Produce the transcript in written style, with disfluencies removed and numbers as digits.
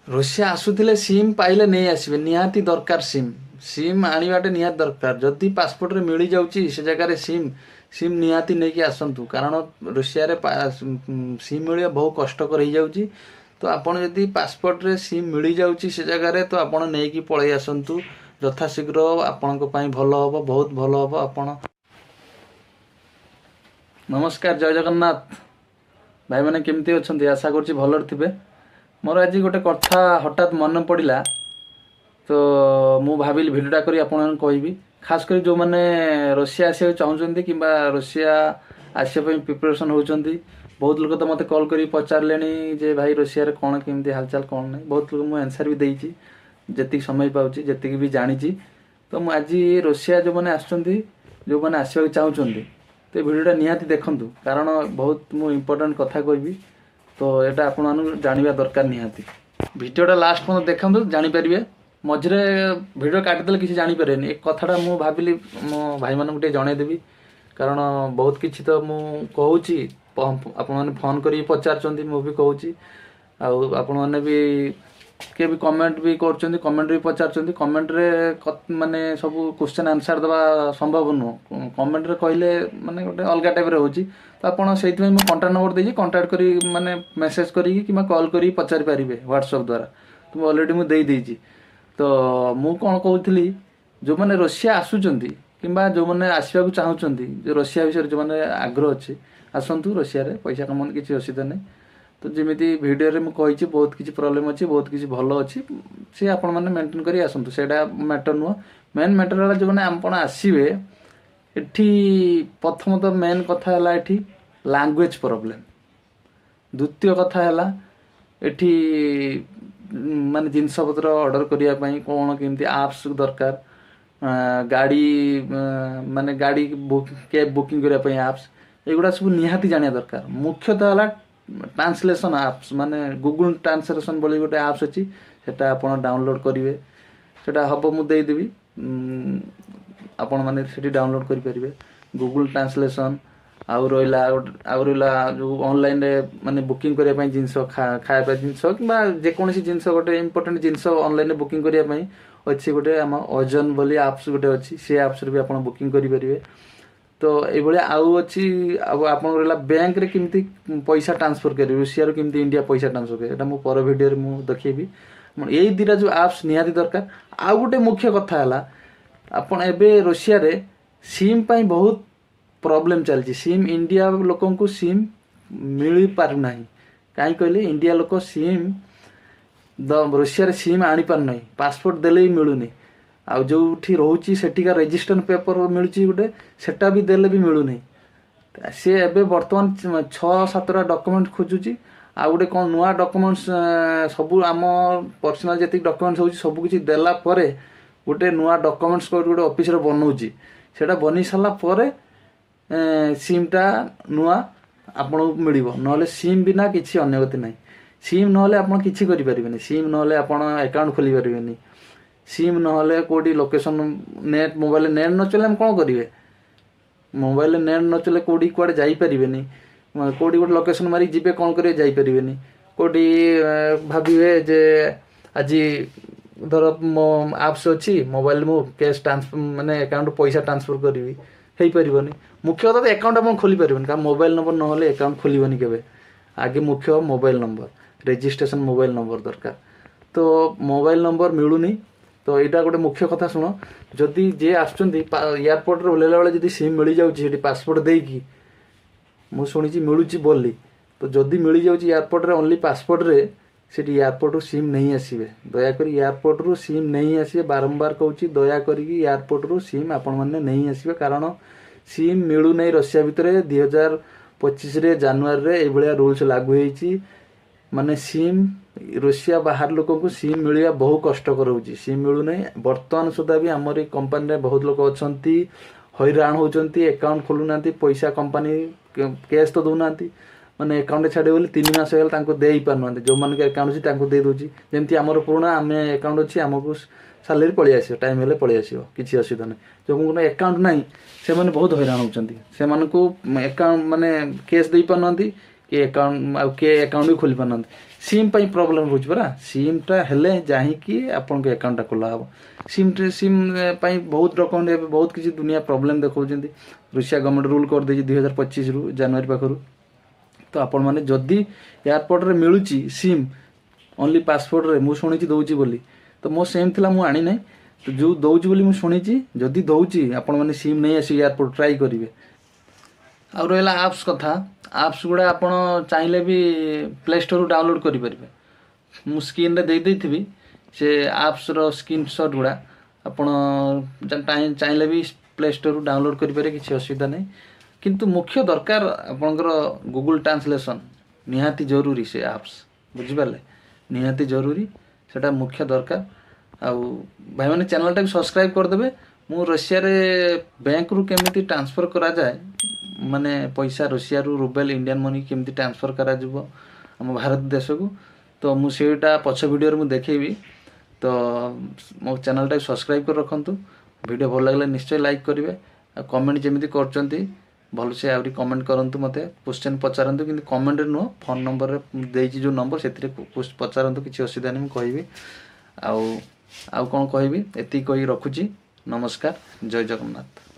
Russia ଆସୁଥିଲେ sim ପାଇଲେ ନେଇ ଆସିବେ, ନିହାତି ଦରକାର ସିମ୍। ସିମ୍ ଆଣିବାଟେ ନିହାତି ଦରକାର। ଯଦି ପାସପୋର୍ଟରେ ମିଳିଯାଉଛି ସେ ଜାଗାରେ ସିମ୍ ନିହାତି ନେଇକି ଆସନ୍ତୁ, କାରଣ ରୁଷିଆରେ ସିମ୍ ମିଳିବା ବହୁ କଷ୍ଟକର ହେଇଯାଉଛି। ତ ଆପଣ ଯଦି ପାସପୋର୍ଟରେ ସିମ୍ ମିଳିଯାଉଛି ସେ ଜାଗାରେ, ତ ଆପଣ ନେଇକି ପଳେଇ ଆସନ୍ତୁ ଯଥାଶୀଘ୍ର। ଆପଣଙ୍କ ପାଇଁ ଭଲ ହେବ, ବହୁତ ଭଲ ହେବ। ଆପଣ ନମସ୍କାର, ଜୟ ଜଗନ୍ନାଥ। ଭାଇମାନେ କେମିତି ଅଛନ୍ତି? ଆଶା କରୁଛି ଭଲରେ ଥିବେ। ମୋର ଆଜି ଗୋଟେ କଥା ହଠାତ୍ ମନେ ପଡ଼ିଲା, ତ ମୁଁ ଭାବିଲି ଭିଡ଼ିଓଟା କରି ଆପଣମାନଙ୍କୁ କହିବି। ଖାସ୍ କରି ଯେଉଁମାନେ ରୁଷିଆ ଆସିବାକୁ ଚାହୁଁଛନ୍ତି କିମ୍ବା ରୁଷିଆ ଆସିବା ପାଇଁ ପ୍ରିପାରେସନ୍ ହେଉଛନ୍ତି। ବହୁତ ଲୋକ ତ ମୋତେ କଲ୍ କରି ପଚାରିଲେଣି ଯେ ଭାଇ ରୁଷିଆରେ କ'ଣ କେମିତି ହାଲଚାଲ କ'ଣ ନାହିଁ। ବହୁତ ଲୋକ ମୁଁ ଆନ୍ସର୍ ବି ଦେଇଛି, ଯେତିକି ସମୟ ପାଉଛି, ଯେତିକି ବି ଜାଣିଛି। ତ ମୁଁ ଆଜି ରୁଷିଆ ଯେଉଁମାନେ ଆସୁଛନ୍ତି, ଯେଉଁମାନେ ଆସିବାକୁ ଚାହୁଁଛନ୍ତି, ତ ଏ ଭିଡ଼ିଓଟା ନିହାତି ଦେଖନ୍ତୁ, କାରଣ ବହୁତ ମୁଁ ଇମ୍ପୋର୍ଟାଣ୍ଟ କଥା କହିବି। ତ ଏଇଟା ଆପଣମାନଙ୍କୁ ଜାଣିବା ଦରକାର ନିହାତି। ଭିଡ଼ିଓଟା ଲାଷ୍ଟ ପର୍ଯ୍ୟନ୍ତ ଦେଖନ୍ତୁ, ଜାଣିପାରିବେ। ମଝିରେ ଭିଡ଼ିଓ କାଟିଦେଲେ କିଛି ଜାଣିପାରିବେନି। ଏ କଥାଟା ମୁଁ ଭାବିଲି ମୋ ଭାଇମାନଙ୍କୁ ଟିକେ ଜଣେଇଦେବି, କାରଣ ବହୁତ କିଛି ତ ମୁଁ କହୁଛି, ଆପଣମାନେ ଫୋନ୍ କରିକି ପଚାରୁଛନ୍ତି, ମୁଁ ବି କହୁଛି। ଆଉ ଆପଣମାନେ ବି କିଏ ବି କମେଣ୍ଟ ବି କରୁଛନ୍ତି, କମେଣ୍ଟରେ ବି ପଚାରୁଛନ୍ତି। କମେଣ୍ଟରେ ମାନେ ସବୁ କ୍ୱେଶ୍ଚନ୍ ଆନ୍ସର୍ ଦେବା ସମ୍ଭବ ନୁହଁ। କମେଣ୍ଟରେ କହିଲେ ମାନେ ଗୋଟେ ଅଲଗା ଟାଇପ୍ର ହେଉଛି। ତ ଆପଣ ସେଇଥିପାଇଁ ମୁଁ କଣ୍ଟାକ୍ଟ ନମ୍ବର ଦେଇଛି, କଣ୍ଟାକ୍ଟ କରି ମାନେ ମେସେଜ୍ କରିକି କିମ୍ବା କଲ୍ କରିକି ପଚାରି ପାରିବେ ହ୍ୱାଟ୍ସଆପ୍ ଦ୍ୱାରା। ତ ଅଲରେଡ଼ି ମୁଁ ଦେଇଦେଇଛି। ତ ମୁଁ କ'ଣ କହୁଥିଲି, ଯେଉଁମାନେ ରୁଷିଆ ଆସୁଛନ୍ତି କିମ୍ବା ଯେଉଁମାନେ ଆସିବାକୁ ଚାହୁଁଛନ୍ତି, ଯେ ରୁଷିଆ ବିଷୟରେ ଯେଉଁମାନେ ଆଗ୍ରହ ଅଛି, ଆସନ୍ତୁ ରୁଷିଆରେ। ପଇସା କମାନ୍ତୁ, କିଛି ଅସୁବିଧା ନାହିଁ। ତ ଯେମିତି ଭିଡ଼ିଓରେ ମୁଁ କହିଛି, ବହୁତ କିଛି ପ୍ରୋବ୍ଲେମ୍ ଅଛି, ବହୁତ କିଛି ଭଲ ଅଛି, ସେ ଆପଣମାନେ ମେଣ୍ଟେନ୍ କରି ଆସନ୍ତୁ। ସେଇଟା ମ୍ୟାଟର୍ ନୁହଁ। ମେନ୍ ମ୍ୟାଟର୍ ହେଲା ଯେଉଁମାନେ ଆପଣ ଆସିବେ, ଏଠି ପ୍ରଥମତଃ ମେନ୍ କଥା ହେଲା ଏଠି ଲାଙ୍ଗୁଏଜ୍ ପ୍ରୋବ୍ଲେମ୍। ଦ୍ୱିତୀୟ କଥା ହେଲା ଏଠି ମାନେ ଜିନିଷପତ୍ର ଅର୍ଡ଼ର କରିବା ପାଇଁ କ'ଣ କେମିତି ଆପ୍ସ ଦରକାର, ଗାଡ଼ି ମାନେ ଗାଡ଼ି କ୍ୟାବ୍ ବୁକିଂ କରିବା ପାଇଁ ଆପ୍ସ, ଏଗୁଡ଼ା ସବୁ ନିହାତି ଜାଣିବା ଦରକାର। ମୁଖ୍ୟତଃ ହେଲା ଟ୍ରାନ୍ସଲେସନ୍ ଆପ୍ସ, ମାନେ ଗୁଗୁଲ୍ ଟ୍ରାନ୍ସଲେସନ୍ ବୋଲି ଗୋଟେ ଆପ୍ସ ଅଛି, ସେଟା ଆପଣ ଡାଉନଲୋଡ଼୍ କରିବେ। ସେଟା ହେବ, ମୁଁ ଦେଇଦେବି, ଆପଣମାନେ ସେଠି ଡାଉନଲୋଡ଼୍ କରିପାରିବେ। Google translation. ଆଉ ରହିଲା ଯେଉଁ ଅନଲାଇନ୍ରେ ମାନେ ବୁକିଂ କରିବା ପାଇଁ ଜିନିଷ, ଖାଇବା ଜିନିଷ କିମ୍ବା ଯେକୌଣସି ଜିନିଷ, ଗୋଟେ ଇମ୍ପୋର୍ଟାଣ୍ଟ ଜିନିଷ ଅନଲାଇନ୍ରେ ବୁକିଂ କରିବା ପାଇଁ ଅଛି ଗୋଟେ ଆମ ଅଜନ ବୋଲି ଆପ୍ସ ଗୋଟେ ଅଛି, ସେ ଆପ୍ସରେ ବି ଆପଣ ବୁକିଂ କରିପାରିବେ। ତ ଏଇଭଳିଆ ଆଉ ଅଛି। ଆଉ ଆପଣଙ୍କର ରହିଲା ବ୍ୟାଙ୍କରେ କେମିତି ପଇସା ଟ୍ରାନ୍ସଫର୍ କରିବେ, ରୁଷିଆରୁ କେମିତି ଇଣ୍ଡିଆ ପଇସା ଟ୍ରାନ୍ସଫର୍ କରିବେ, ଏଇଟା ମୁଁ ପର ଭିଡ଼ିଓରେ ମୁଁ ଦେଖେଇବି। ଏଇ ଦୁଇଟା ଯେଉଁ ଆପ୍ସ ନିହାତି ଦରକାର। ଆଉ ଗୋଟେ ମୁଖ୍ୟ କଥା ହେଲା, ଆପଣ ଏବେ ରୁଷିଆରେ ସିମ୍ ପାଇଁ ବହୁତ ପ୍ରୋବ୍ଲେମ୍ ଚାଲିଛି। ସିମ୍ ଇଣ୍ଡିଆ ଲୋକଙ୍କୁ ସିମ୍ ମିଳିପାରୁନାହିଁ। କାହିଁକି କହିଲେ, ଇଣ୍ଡିଆ ଲୋକ ସିମ୍ ରୁଷିଆରେ ସିମ୍ ଆଣିପାରୁନାହିଁ, ପାସପୋର୍ଟ ଦେଲେ ବି ମିଳୁନି। ଆଉ ଯେଉଁଠି ରହୁଛି ସେଠିକା ରେଜିଷ୍ଟ୍ରେସନ୍ ପେପର୍ ମିଳୁଛି ଗୋଟେ, ସେଟା ବି ଦେଲେ ବି ମିଳୁନି। ସେ ଏବେ ବର୍ତ୍ତମାନ 6-7ଟା ଡକୁମେଣ୍ଟ ଖୋଜୁଛି। ଆଉ ଗୋଟେ କ'ଣ ନୂଆ ଡକୁମେଣ୍ଟସ୍, ସବୁ ଆମ ପର୍ସନାଲ୍ ଯେତିକି ଡକୁମେଣ୍ଟସ୍ ହେଉଛି ସବୁ କିଛି ଦେଲା ପରେ ଗୋଟେ ନୂଆ ଡକୁମେଣ୍ଟସ୍ ଗୋଟେ ଅଫିସରେ ବନଉଛି। ସେଇଟା ବନେଇ ସାରିଲା ପରେ ସିମ୍ଟା ନୂଆ ଆପଣଙ୍କୁ ମିଳିବ। ନହେଲେ ସିମ୍ ବିନା କିଛି ଅନ୍ୟଗତି ନାହିଁ। ସିମ୍ ନହେଲେ ଆପଣ କିଛି କରିପାରିବେନି। ସିମ୍ ନହେଲେ ଆପଣ ଆକାଉଣ୍ଟ ଖୋଲି ପାରିବେନି। ସିମ୍ ନହେଲେ କେଉଁଠି ଲୋକେସନ୍, ନେଟ୍, ମୋବାଇଲରେ ନେଟ୍ ନ ଚଲେଇଲେ ଆମେ କ'ଣ କରିବେ? ମୋବାଇଲରେ ନେଟ୍ ନ ଚଲେଇଲେ କେଉଁଠି କୁଆଡ଼େ ଯାଇପାରିବେନି। କେଉଁଠି ଗୋଟେ ଲୋକେସନ୍ ମାରିକି ଯିବେ, କ'ଣ କରିବେ? ଯାଇପାରିବେନି। କେଉଁଠି ଭାବିବେ ଯେ ଆଜି ଧର ମୋ ଆପ୍ସ ଅଛି ମୋବାଇଲରେ, ମୁଁ କ୍ୟାସ୍ ମାନେ ଆକାଉଣ୍ଟ ପଇସା ଟ୍ରାନ୍ସଫର୍ କରିବି, ହେଇପାରିବନି। ମୁଖ୍ୟ କଥା ତ ଆକାଉଣ୍ଟ ଆପଣ ଖୋଲି ପାରିବେନି, କାରଣ ମୋବାଇଲ ନମ୍ବର ନହେଲେ ଆକାଉଣ୍ଟ ଖୋଲିବନି କେବେ। ଆଗେ ମୁଖ୍ୟ mobile number, registration mobile number ଦରକାର। ତ ମୋବାଇଲ ନମ୍ବର ମିଳୁନି। ତ ଏଇଟା ଗୋଟେ ମୁଖ୍ୟ କଥା। ଶୁଣ, ଯଦି ଯିଏ ଆସୁଛନ୍ତି ଏୟାରପୋର୍ଟରେ ଓହ୍ଲାଇଲା ବେଳେ ଯଦି ସିମ୍ ମିଳିଯାଉଛି ସେଠି ପାସପୋର୍ଟ ଦେଇକି, ମୁଁ ଶୁଣିଛି ମିଳୁଛି ବୋଲି। ତ ଯଦି ମିଳିଯାଉଛି ଏୟାରପୋର୍ଟରେ ଓନ୍ଲି ପାସପୋର୍ଟରେ, ସେଠି ଏୟାରପୋର୍ଟରୁ ସିମ୍ ନେଇ ଆସିବେ। ଦୟାକରି ଏୟାରପୋର୍ଟରୁ ସିମ୍ ନେଇ ଆସିବେ। ବାରମ୍ବାର କହୁଛି, ଦୟାକରିକି ଏୟାରପୋର୍ଟରୁ ସିମ୍ ଆପଣମାନେ ନେଇ ଆସିବେ, କାରଣ ସିମ୍ ମିଳୁନାହିଁ ରୁଷିଆ ଭିତରେ। 2025 ଜାନୁଆରୀରେ ଏଇଭଳିଆ ରୁଲ୍ସ ଲାଗୁ ହେଇଛି। ମାନେ ସିମ୍ ରୁଷିଆ ବାହାର ଲୋକଙ୍କୁ ସିମ୍ ମିଳିବା ବହୁ କଷ୍ଟକର ହେଉଛି। ସିମ୍ ମିଳୁନାହିଁ। ବର୍ତ୍ତମାନ ସୁଦ୍ଧା ବି ଆମର ଏଇ କମ୍ପାନୀରେ ବହୁତ ଲୋକ ଅଛନ୍ତି, ହଇରାଣ ହେଉଛନ୍ତି, ଆକାଉଣ୍ଟ ଖୋଲୁନାହାନ୍ତି, ପଇସା କମ୍ପାନୀ କ୍ୟାସ୍ ତ ଦେଉନାହାନ୍ତି। ମାନେ ଆକାଉଣ୍ଟରେ ଛାଡ଼ିବେ ବୋଲି 3 ମାସ ହେଇଗଲା ତାଙ୍କୁ ଦେଇପାରୁନାହାନ୍ତି। ଯେଉଁମାନଙ୍କ ଆକାଉଣ୍ଟ ଅଛି ତାଙ୍କୁ ଦେଇ ଦେଉଛି। ଯେମିତି ଆମର ପୁରୁଣା ଆମେ ଆକାଉଣ୍ଟ ଅଛି, ଆମକୁ ସାଲେରୀ ପଳେଇ ଆସିବ, ଟାଇମ୍ ହେଲେ ପଳେଇ ଆସିବ, କିଛି ଅସୁବିଧା ନାହିଁ। ଯେଉଁମାନଙ୍କର ଆକାଉଣ୍ଟ ନାହିଁ ସେମାନେ ବହୁତ ହଇରାଣ ହେଉଛନ୍ତି। ସେମାନଙ୍କୁ ଆକାଉଣ୍ଟ ମାନେ କ୍ୟାସ୍ ଦେଇପାରୁନାହାନ୍ତି, କି ଆକାଉଣ୍ଟ ଆଉ କିଏ ଆକାଉଣ୍ଟ ବି ଖୋଲି ପାରୁନାହାନ୍ତି। ସିମ୍ ପାଇଁ ପ୍ରୋବ୍ଲେମ୍ ରହୁଛି ପରା। ସିମ୍ଟା ହେଲେ ଯାଇକି ଆପଣଙ୍କ ଆକାଉଣ୍ଟଟା ଖୋଲା ହେବ। ସିମ୍ ପାଇଁ ବହୁତ ରକମ ଏବେ ବହୁତ କିଛି ଦୁନିଆ ପ୍ରୋବ୍ଲେମ୍ ଦେଖାଉଛନ୍ତି। ରୁଷିଆ ଗଭର୍ଣ୍ଣମେଣ୍ଟ ରୁଲ୍ କରିଦେଇଛି 2025 ଜାନୁଆରୀ ପାଖରୁ। ତ ଆପଣମାନେ ଯଦି ଏୟାରପୋର୍ଟରେ ମିଳୁଛି ସିମ୍ ଓନ୍ଲି ପାସପୋର୍ଟରେ, ମୁଁ ଶୁଣିଛି ଦେଉଛି ବୋଲି, ତ ମୋ ସେମ୍ ଥିଲା ମୁଁ ଆଣିନାହିଁ। ତ ଯେଉଁ ଦେଉଛି ବୋଲି ମୁଁ ଶୁଣିଛି, ଯଦି ଦେଉଛି ଆପଣମାନେ ସିମ୍ ନେଇ ଆସି ଏୟାରପୋର୍ଟ ଟ୍ରାଏ କରିବେ। ଆଉ ରହିଲା ଆପ୍ସ କଥା, ଆପ୍ସ ଗୁଡ଼ା ଆପଣ ଚାହିଁଲେ ବି ପ୍ଲେ ଷ୍ଟୋରରୁ ଡାଉନଲୋଡ଼ କରିପାରିବେ। ମୁଁ ସ୍କ୍ରିନ୍ରେ ଦେଇଥିବି ସେ ଆପ୍ସର ସ୍କ୍ରିନଶଟ୍ ଗୁଡ଼ା, ଆପଣ ଚାହିଁଲେ ବି ପ୍ଲେ ଷ୍ଟୋରରୁ ଡାଉନଲୋଡ଼ କରିପାରିବେ, କିଛି ଅସୁବିଧା ନାହିଁ। କିନ୍ତୁ ମୁଖ୍ୟ ଦରକାର ଆପଣଙ୍କର ଗୁଗୁଲ୍ ଟ୍ରାନ୍ସଲେସନ୍ ନିହାତି ଜରୁରୀ। ସେ ଆପ୍ସ ବୁଝିପାରିଲେ, ନିହାତି ଜରୁରୀ, ସେଇଟା ମୁଖ୍ୟ ଦରକାର। ଆଉ ଭାଇମାନେ ଚ୍ୟାନେଲଟାକୁ ସବସ୍କ୍ରାଇବ୍ କରିଦେବେ। ମୁଁ ରୁଷିଆରେ ବ୍ୟାଙ୍କରୁ କେମିତି ଟ୍ରାନ୍ସଫର୍ କରାଯାଏ, ମାନେ ପଇସା ରୁଷିଆରୁ ରୁବେଲ ଇଣ୍ଡିଆନ୍ ମନି କେମିତି ଟ୍ରାନ୍ସଫର୍ କରାଯିବ ଆମ ଭାରତ ଦେଶକୁ, ତ ମୁଁ ସେଇଟା ପଛ ଭିଡ଼ିଓରେ ମୁଁ ଦେଖେଇବି। ତ ମୋ ଚ୍ୟାନେଲଟାକୁ ସବସ୍କ୍ରାଇବ୍ କରି ରଖନ୍ତୁ। ଭିଡ଼ିଓ ଭଲ ଲାଗିଲେ ନିଶ୍ଚୟ ଲାଇକ୍ କରିବେ। ଆଉ କମେଣ୍ଟ ଯେମିତି କରୁଛନ୍ତି ଭଲସେ ଆହୁରି କମେଣ୍ଟ କରନ୍ତୁ, ମୋତେ କ୍ୱେଶ୍ଚନ୍ ପଚାରନ୍ତୁ, କିନ୍ତୁ କମେଣ୍ଟରେ ନୁହଁ, ଫୋନ୍ ନମ୍ବରରେ ଦେଇଛି ଯେଉଁ ନମ୍ବର ସେଥିରେ ପଚାରନ୍ତୁ, କିଛି ଅସୁବିଧା ନାହିଁ, ମୁଁ କହିବି। ଆଉ କ'ଣ କହିବି, ଏତିକି କହି ରଖୁଛି। ନମସ୍କାର, ଜୟ ଜଗନ୍ନାଥ।